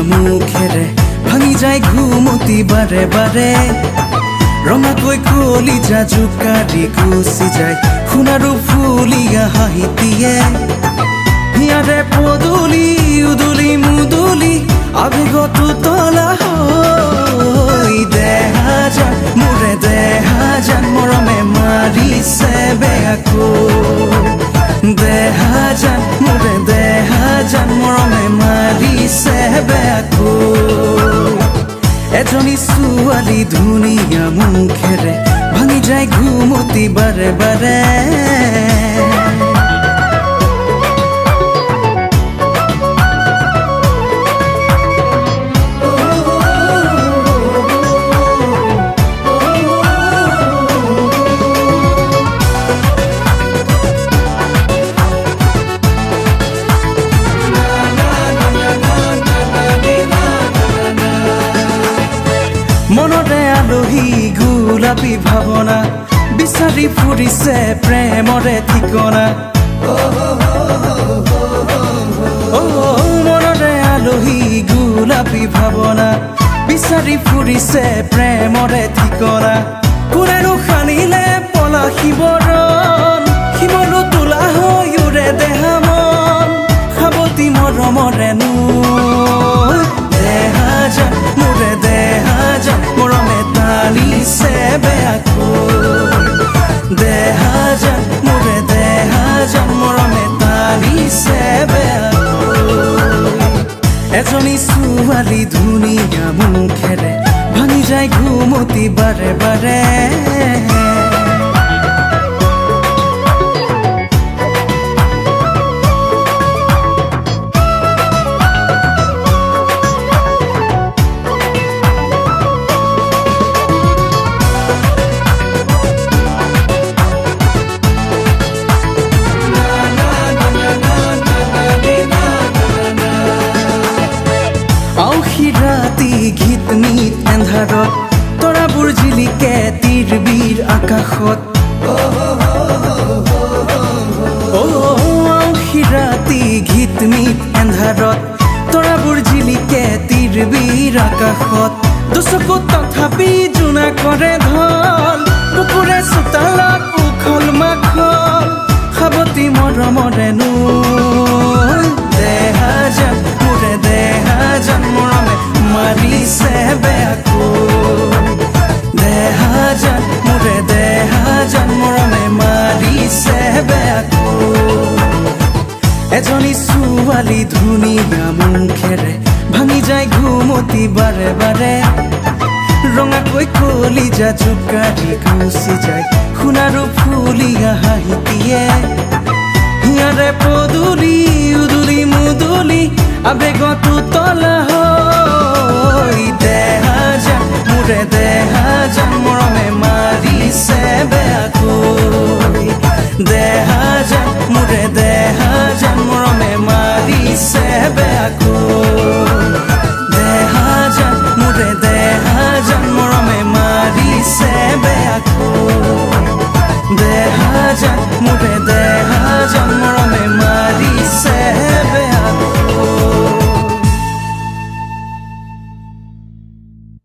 মুখেৰে ভাঙি যায় ঘুমতি বাৰে বাৰে ৰঙাকৈ কলিজা জোকাৰি গুচি যায় সোণাৰু ফুলীয়া হাঁহিটিয়ে হিয়াৰে পদূলি উদুলি মুদুলি আবেগত তলা হৈ দেহা যান মোৰে দেহা যান মৰমে মাৰিছে বেয়াকৈ দেহা যান মোৰে দেহা যান মৰমে মাৰিছে বেয়াকৈ এজনী ছোৱালী ধুনীয়া মুখেৰে ভাঙি যায় ঘুমতি বাৰে বাৰে মনৰে আলহী গোলাপী ভাৱনা বিচাৰি ফুৰিছে প্ৰেমৰে ঠিকনা মনৰে আলহী গোলাপী ভাৱনা বিচাৰি ফুৰিছে প্ৰেমৰে ঠিকনা কোনেনো সানিলে পলাশী বৰণ শিমলু তোলা হৈ উৰে দেহা মন সাৱতী মৰমৰে নৈ দেহা যান মোৰে দেহা যান মৰমে টানিছে বেয়াকৈ দেহা যান মোৰে দেহা যান মৰমে টানিছে বেয়াকৈ এজনী ছোৱালী ধুনীয়া মুখেৰে ভাঙি যায় ঘুমতি বাৰে বাৰে ৰাতি ঘিত মিত এন্ধাৰত তৰাবোৰ জিলিকে তীৰবীৰ আকাশত ৰাতি ঘিত মিত এন্ধাৰত তৰাবোৰ জিলিকে তীৰবীৰ আকাশত দুচকুত তথাপি জোনা কৰে ঢল কুকুৰে চোতালত উখল মাখল সাৱতী মৰমৰে নৈ দেহা যান মোৰে দেহা যান মৰমে মাৰিছে বেয়াকৈ দেহা যান মোৰে দেহা যান মৰমে মাৰিছে বেয়াকৈ এজনী ছোৱালী ধুনীয়া মুখেৰে ভাঙি যায় ঘুমতি বাৰে বাৰে ৰঙাকৈ কলিজা জোকাৰি গুচি যায় সোণাৰু ফুলীয়া হাঁহিটিয়ে হিয়াৰে পদূলি উদুলি মুদুলি আবেগত তলা